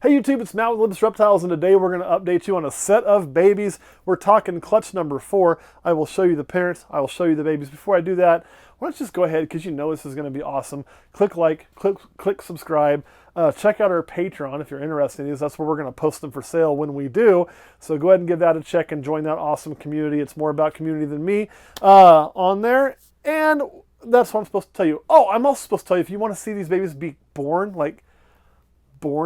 Hey YouTube, it's Matt with Olympus Reptiles, and today we're going to update you on a set of babies. We're talking clutch number 4. I will show you the parents, I will show you the babies. Before I do that, why don't you just go ahead, because you know this is going to be awesome. Click like, click subscribe. Check out our Patreon if you're interested in these. That's where we're going to post them for sale when we do. So go ahead and give that a check and join that awesome community. It's more about community than me on there. And that's what I'm supposed to tell you. Oh, I'm also supposed to tell you, if you want to see these babies be born,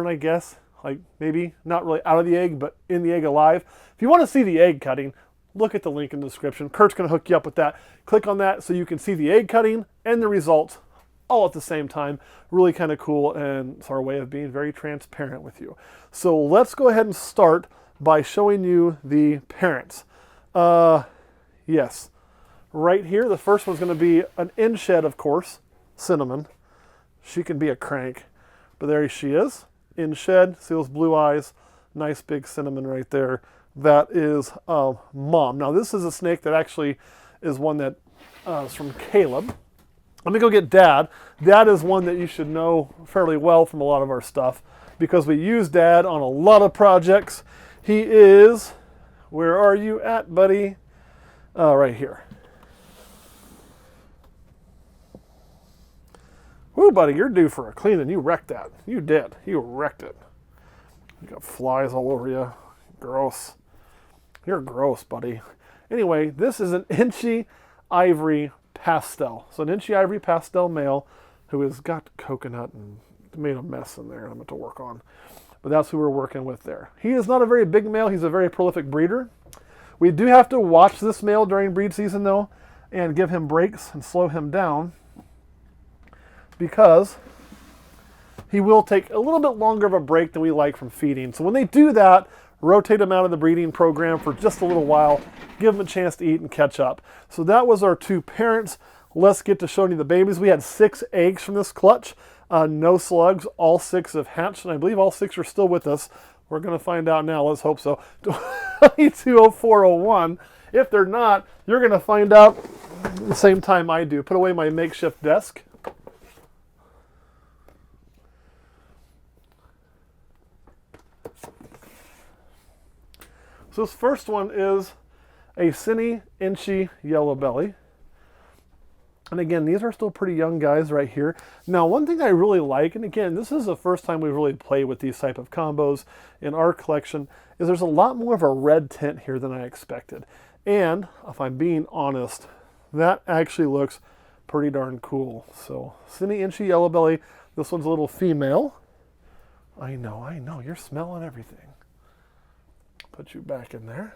I guess, like maybe not really out of the egg, but in the egg alive. If you want to see the egg cutting, look at the link in the description. Kurt's going to hook you up with that. Click on that so you can see the egg cutting and the results all at the same time. Really kind of cool, and it's our way of being very transparent with you. So let's go ahead and start by showing you the parents. Yes, right here, the first one's going to be an in-shed, of course, Cinnamon. She can be a crank, but there she is. In shed, see those blue eyes, nice big Cinnamon right there. That is Mom. Now this is a snake that actually is one that is from Caleb. Let me go get Dad. Dad is one that you should know fairly well from a lot of our stuff because we use Dad on a lot of projects. He is, where are you at, buddy? Right here. Woo, buddy, you're due for a cleaning. You wrecked that. You did. You wrecked it. You got flies all over you. Gross. You're gross, buddy. Anyway, this is an ENCHI Ivory Pastel. So an ENCHI Ivory Pastel male who has got coconut and made a mess in there I'm going to work on. But that's who we're working with there. He is not a very big male. He's a very prolific breeder. We do have to watch this male during breed season, though, and give him breaks and slow him down, because he will take a little bit longer of a break than we like from feeding. So when they do that, rotate him out of the breeding program for just a little while, give him a chance to eat and catch up. So that was our two parents. Let's get to showing you the babies. We had 6 eggs from this clutch, no slugs. All 6 have hatched, and I believe all 6 are still with us. We're going to find out now. Let's hope so. 220401. If they're not, you're going to find out the same time I do. Put away my makeshift desk. So this first one is a Cine ENCHI Yellow Belly. And again, these are still pretty young guys right here. Now, one thing I really like, and again, this is the first time we've really played with these type of combos in our collection, is there's a lot more of a red tint here than I expected. And if I'm being honest, that actually looks pretty darn cool. So Cine ENCHI Yellow Belly, this one's a little female. I know, you're smelling everything. Put you back in there.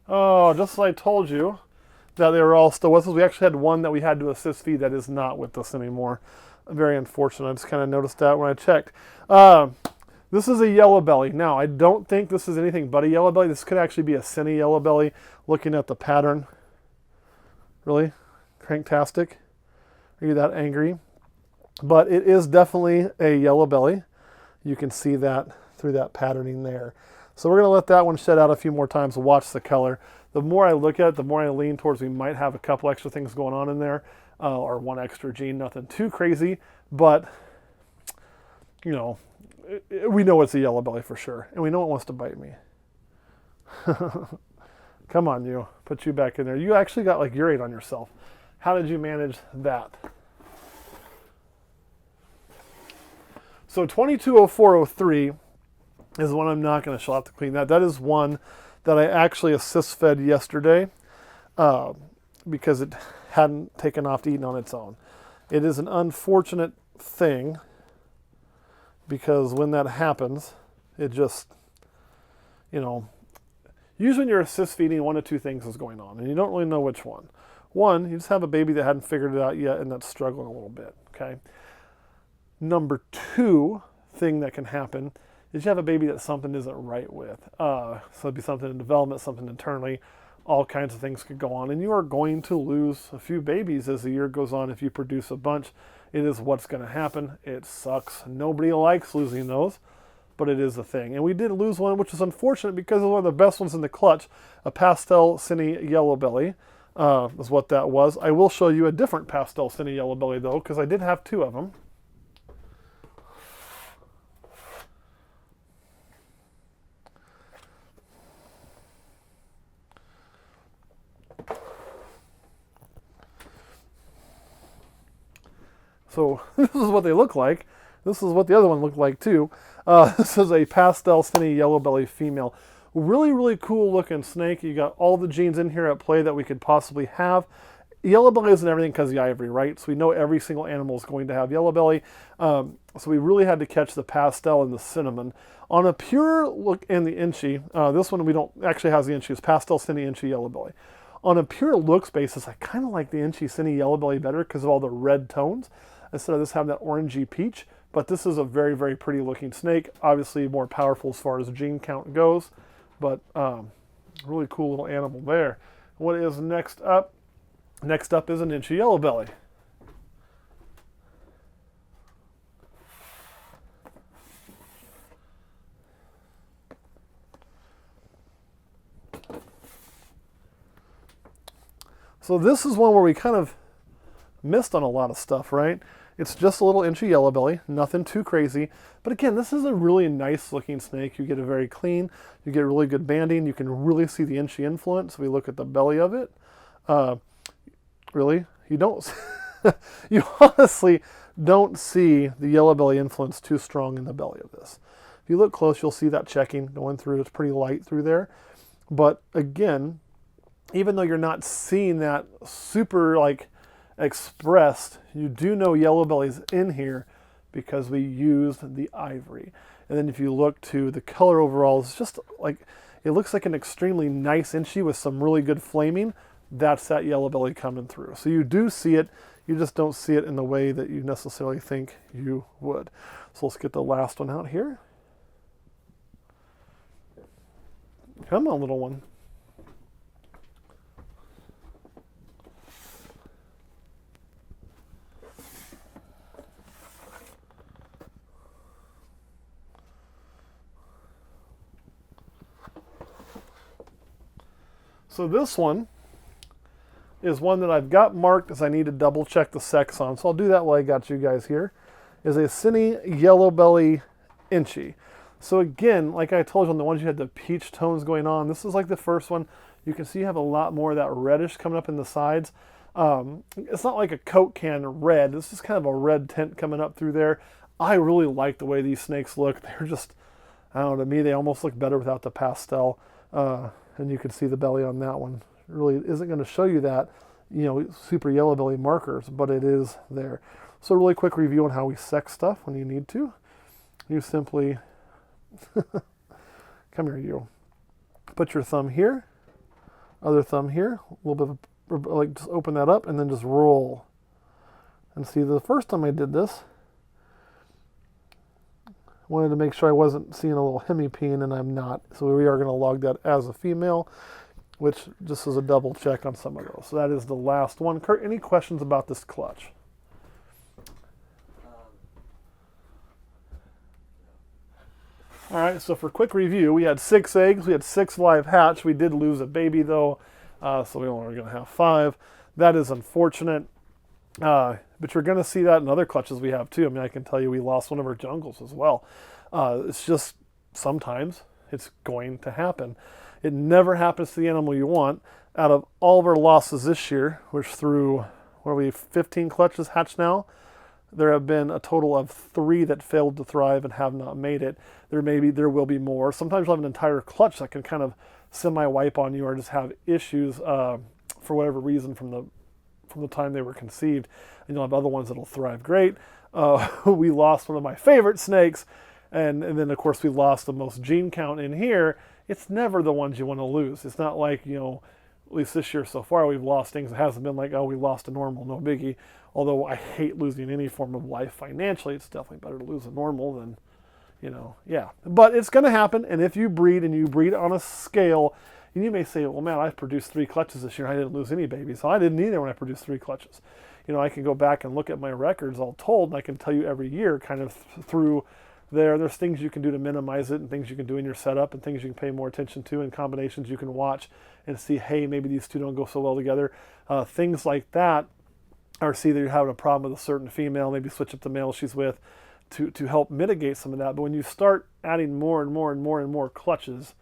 Oh, just as I told you that they were all still with us. We actually had one that we had to assist feed that is not with us anymore. Very unfortunate. I just kind of noticed that when I checked. This is a yellow belly. Now, I don't think this is anything but a yellow belly. This could actually be a Cine yellow belly, looking at the pattern. Really? Cranktastic? Are you that angry? But it is definitely a yellow belly. You can see that through that patterning there. So we're going to let that one shed out a few more times, watch the color. The more I look at it, the more I lean towards we might have a couple extra things going on in there, or one extra gene, nothing too crazy, but, you know, we know it's a yellow belly for sure, and we know it wants to bite me. Come on, you. Put you back in there. You actually got like urate on yourself. How did you manage that? So 220403 is one I'm not going to show. I'll have to clean that. That is one that I actually assist fed yesterday because it hadn't taken off to eating on its own. It is an unfortunate thing because when that happens, it just, you know, usually when you're assist feeding, one of two things is going on, and you don't really know which one. One, you just have a baby that hadn't figured it out yet and that's struggling a little bit, okay? Number 2 thing that can happen is you have a baby that something isn't right with. So it'd be something in development, something internally, all kinds of things could go on, and you are going to lose a few babies as the year goes on if you produce a bunch. It is what's going to happen. It sucks. Nobody likes losing those. but it is a thing. And we did lose one, which is unfortunate because it was one of the best ones in the clutch, a pastel cine yellow belly. Is what that was. I will show you a different pastel cine yellow belly though, because I did have two of them. So this is what they look like. This is what the other one looked like too. This is a pastel cine yellow belly female. Really, really cool looking snake. You got all the genes in here at play that we could possibly have. Yellow belly isn't everything because of the ivory, right? So we know every single animal is going to have yellow belly. So we really had to catch the pastel and the cinnamon. On a pure look in the ENCHI, this one we don't actually has the ENCHI, it's pastel cine ENCHI yellow belly. On a pure looks basis, I kind of like the ENCHI cine yellow belly better because of all the red tones, instead of this having that orangey peach. But this is a very, very pretty looking snake. Obviously more powerful as far as gene count goes. But really cool little animal there. What is next up? Next up is an ENCHI yellow belly. So this is one where we kind of missed on a lot of stuff, right? It's just a little ENCHI yellow belly, nothing too crazy. But again, this is a really nice looking snake. You get a very clean, you get really good banding. You can really see the ENCHI influence. We look at the belly of it. Really, you don't, you honestly don't see the yellow belly influence too strong in the belly of this. If you look close, you'll see that checking going through. It's pretty light through there. But again, even though you're not seeing that super like expressed, you do know yellow belly's in here because we used the ivory. And then if you look to the color overall, it's just like, it looks like an extremely nice ENCHI with some really good flaming. That's that yellow belly coming through. So you do see it, you just don't see it in the way that you necessarily think you would. So let's get the last one out here. Come on, little one. So this one is one that I've got marked as I need to double check the sex on. So I'll do that while I got you guys here. Is a cine yellow belly ENCHI. So again, like I told you on the ones you had the peach tones going on, this is like the first one. You can see you have a lot more of that reddish coming up in the sides. It's not like a Coke can red. This is kind of a red tint coming up through there. I really like the way these snakes look. They're just, I don't know, to me they almost look better without the pastel. And you can see the belly on that one. It really isn't going to show you that, you know, super yellow belly markers, but it is there. So really quick review on how we sex stuff when you need to. You simply, come here you. Put your thumb here, other thumb here, a little bit of, like just open that up and then just roll. And see, the first time I did this, wanted to make sure I wasn't seeing a little hemipene, and I'm not. So we are going to log that as a female, which just is a double check on some of those. So that is the last one. Kurt, any questions about this clutch? All right, so for quick review, we had 6 eggs. We had 6 live hatch. We did lose a baby, though, so we only are going to have 5. That is unfortunate. But you're going to see that in other clutches we have too. I mean, I can tell you we lost one of our jungles as well. It's just sometimes it's going to happen. It never happens to the animal you want. Out of all of our losses this year, which through, what are we, 15 clutches hatched now, there have been a total of 3 that failed to thrive and have not made it. There will be more. Sometimes you'll have an entire clutch that can kind of semi-wipe on you or just have issues for whatever reason from the time they were conceived. And you'll have other ones that'll thrive great. We lost one of my favorite snakes, and then of course we lost the most gene count in here. It's never the ones you want to lose. It's not like, you know, at least this year so far we've lost things. It hasn't been like, oh, we lost a normal, no biggie. Although I hate losing any form of life financially, it's definitely better to lose a normal than, you know, yeah. But it's going to happen, and if you breed and you breed on a scale, and you may say, well, man, I've produced 3 clutches this year. I didn't lose any babies. So I didn't either when I produced 3 clutches. You know, I can go back and look at my records all told, and I can tell you every year kind of through There's things you can do to minimize it, and things you can do in your setup, and things you can pay more attention to, and combinations you can watch and see, hey, maybe these two don't go so well together. Things like that, or see that you're having a problem with a certain female, maybe switch up the male she's with to help mitigate some of that. But when you start adding more and more and more and more clutches,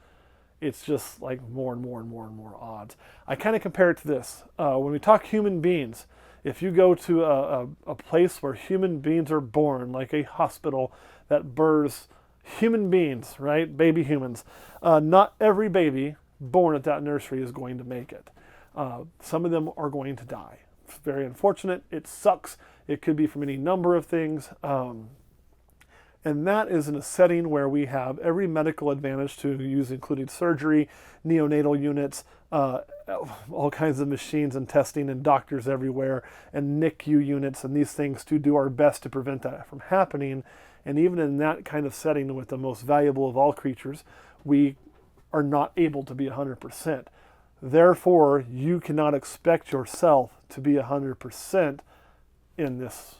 it's just like more and more and more and more odds. I kind of compare it to this. When we talk human beings, if you go to a place where human beings are born, like a hospital that births human beings, right? Baby humans. Not every baby born at that nursery is going to make it. Some of them are going to die. It's very unfortunate. It sucks. It could be from any number of things. And that is in a setting where we have every medical advantage to use, including surgery, neonatal units, all kinds of machines and testing and doctors everywhere, and NICU units and these things to do our best to prevent that from happening. And even in that kind of setting with the most valuable of all creatures, we are not able to be 100%. Therefore, you cannot expect yourself to be 100% in this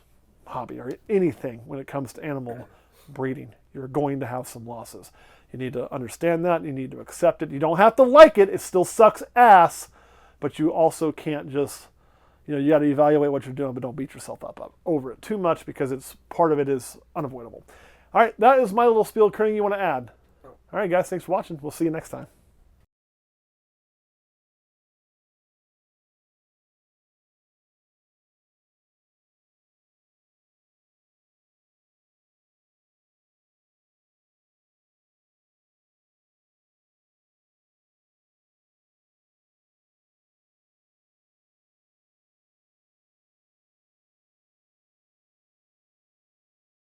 hobby or anything when it comes to animal breeding. You're going to have some losses. You need to understand that. You need to accept it. You don't have to like it. It still sucks ass, but you also can't just, you got to evaluate what you're doing, but don't beat yourself up over it too much, because it's part of it is unavoidable. All right, that is my little spiel. Anything you want to add? All right, guys, thanks for watching. We'll see you next time.